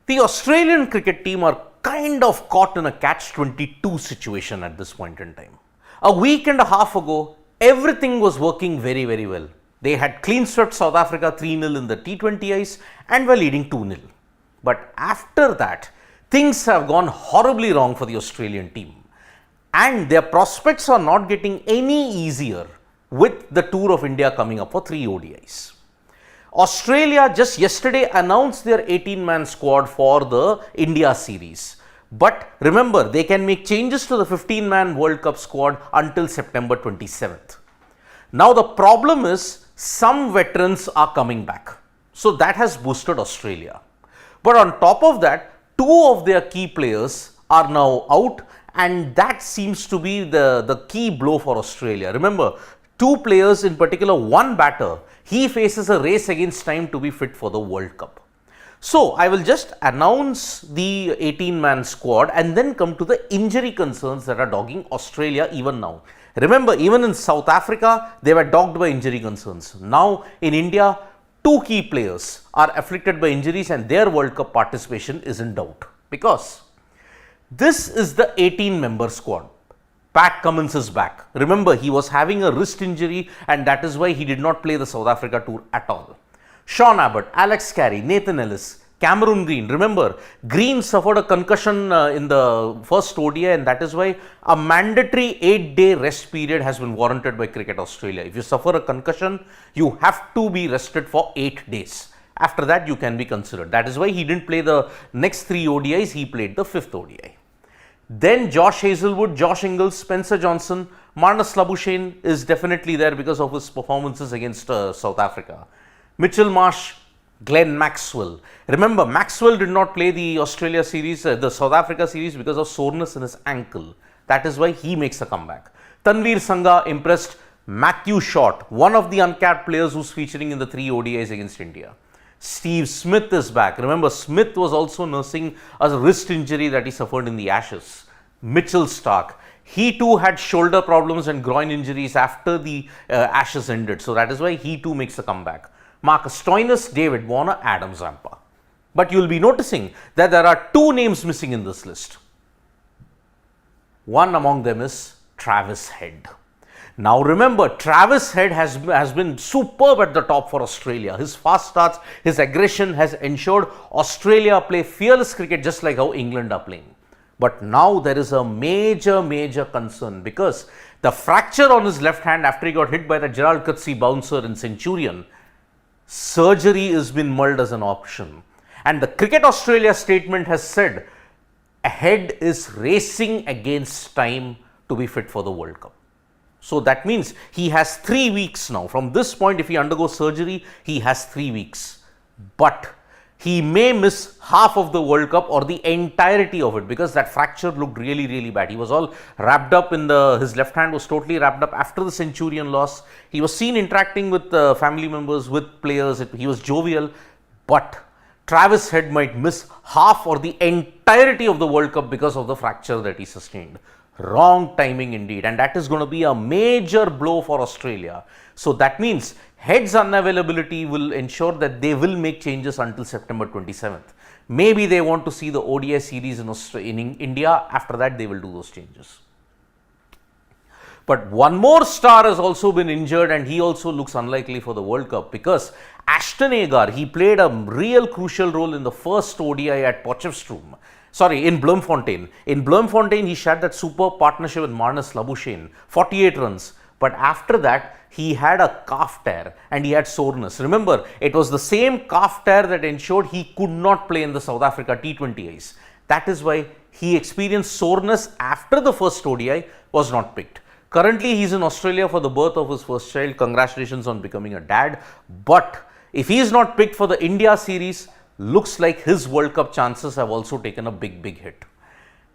The Australian cricket team are kind of caught in a catch-22 situation at this point in time. A week and a half ago, everything was working very, very well. They had clean swept South Africa 3-0 in the T20Is and were leading 2-0. But after that, things have gone horribly wrong for the Australian team. And their prospects are not getting any easier with the tour of India coming up for 3 ODIs. Australia just yesterday announced their 18-man squad for the India series. But remember, they can make changes to the 15-man World Cup squad until September 27th. Now the problem is some veterans are coming back. So that has boosted Australia. But on top of that, 2 of their key players are now out, and that seems to be the key blow for Australia. Remember, 2 players, in particular one batter, he faces a race against time to be fit for the World Cup. So I will just announce the 18-man squad and then come to the injury concerns that are dogging Australia even now. Remember, even in South Africa, they were dogged by injury concerns. Now in India, 2 key players are afflicted by injuries and their World Cup participation is in doubt. Because this is the 18-member squad. Pat Cummins is back. Remember, he was having a wrist injury and that is why he did not play the South Africa tour at all. Sean Abbott, Alex Carey, Nathan Ellis, Cameron Green. Remember, Green suffered a concussion in the first ODI and that is why a mandatory 8-day rest period has been warranted by Cricket Australia. If you suffer a concussion, you have to be rested for 8 days. After that, you can be considered. That is why he didn't play the next 3 ODIs, he played the 5th ODI. Then Josh Hazlewood, Josh Ingles, Spencer Johnson, Marnus Labuschagne is definitely there because of his performances against South Africa. Mitchell Marsh, Glenn Maxwell. Remember, Maxwell did not play the Australia series, the South Africa series because of soreness in his ankle. That is why he makes a comeback. Tanveer Sangha impressed Matthew Short, one of the uncapped players who's featuring in the 3 ODIs against India. Steve Smith is back. Remember, Smith was also nursing a wrist injury that he suffered in the Ashes. Mitchell Starc, he too had shoulder problems and groin injuries after the Ashes ended. So that is why he too makes a comeback. Marcus Stoinis, David Warner, Adam Zampa. But you will be noticing that there are 2 names missing in this list. One among them is Travis Head. Now remember, Travis Head has been superb at the top for Australia. His fast starts, his aggression has ensured Australia play fearless cricket just like how England are playing. But now there is a major concern because the fracture on his left hand after he got hit by the Gerald Coetzee bouncer in Centurion, surgery has been mulled as an option. And the Cricket Australia statement has said, Head is racing against time to be fit for the World Cup. So that means he has 3 weeks now. From this point, if he undergoes surgery, he has 3 weeks. But he may miss half of the World Cup or the entirety of it because that fracture looked really bad. He was all wrapped up in his left hand was totally wrapped up after the Centurion loss. He was seen interacting with family members, with players. He was jovial. But Travis Head might miss half or the entirety of the World Cup because of the fracture that he sustained. Wrong timing indeed, and that is going to be a major blow for Australia. So that means Head's unavailability will ensure that they will make changes until September 27th. Maybe they want to see the ODI series in India. After that, they will do those changes. But one more star has also been injured and he also looks unlikely for the World Cup because Ashton Agar, he played a real crucial role in the first ODI at Potchefstroom. In Bloemfontein. In Bloemfontein, he shared that superb partnership with Marnus Labuschagne, 48 runs. But after that, he had a calf tear and he had soreness. Remember, it was the same calf tear that ensured he could not play in the South Africa T20Is. That is why he experienced soreness after the first ODI was not picked. Currently, he is in Australia for the birth of his first child. Congratulations on becoming a dad. But if he is not picked for the India series, looks like his World Cup chances have also taken a big hit.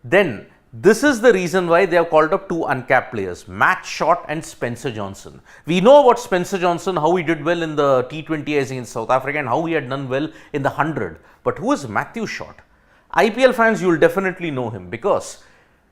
Then, this is the reason why they have called up 2 uncapped players, Matt Short and Spencer Johnson. We know about Spencer Johnson, how he did well in the T20Is against South Africa and how he had done well in the 100. But who is Matthew Short? IPL fans, you will definitely know him because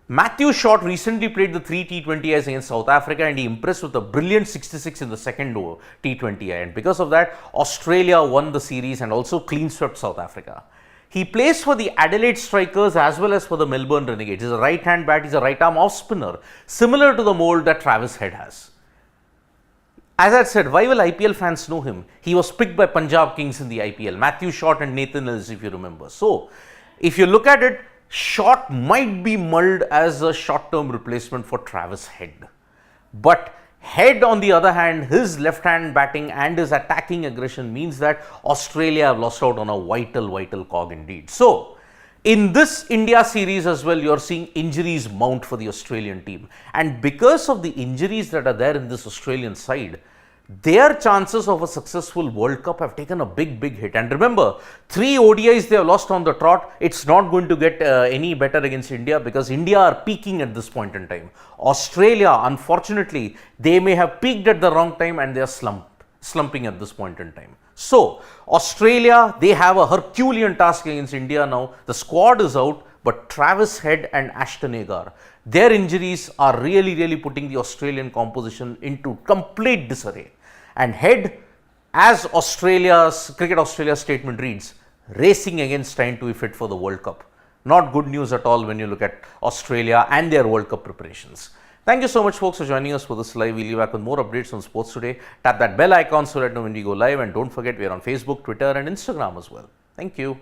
Matthew Short recently played the 3 T20Is against South Africa and he impressed with a brilliant 66 in the second T20I, and because of that, Australia won the series and also clean swept South Africa. He plays for the Adelaide Strikers as well as for the Melbourne Renegades. He's a right-hand bat, he's a right-arm off-spinner, similar to the mold that Travis Head has. As I said, why will IPL fans know him? He was picked by Punjab Kings in the IPL, Matthew Short and Nathan Ellis, if you remember. So, if you look at it, Short might be mulled as a short-term replacement for Travis Head. But Head, on the other hand, his left-hand batting and his attacking aggression means that Australia have lost out on a vital cog indeed. So, in this India series as well, you're seeing injuries mount for the Australian team. And because of the injuries that are there in this Australian side, their chances of a successful World Cup have taken a big hit. And remember, 3 ODIs they have lost on the trot. It's not going to get any better against India because India are peaking at this point in time. Australia, unfortunately, they may have peaked at the wrong time and they are slumping at this point in time. So, Australia, they have a Herculean task against India now. The squad is out, but Travis Head and Ashton Agar, their injuries are really putting the Australian composition into complete disarray. And Head, as Cricket Australia statement reads, racing against time to be fit for the World Cup. Not good news at all when you look at Australia and their World Cup preparations. Thank you so much, folks, for joining us for this live. We'll be back with more updates on sports today. Tap that bell icon so that you know when we go live, and don't forget we are on Facebook, Twitter and Instagram as well. Thank you.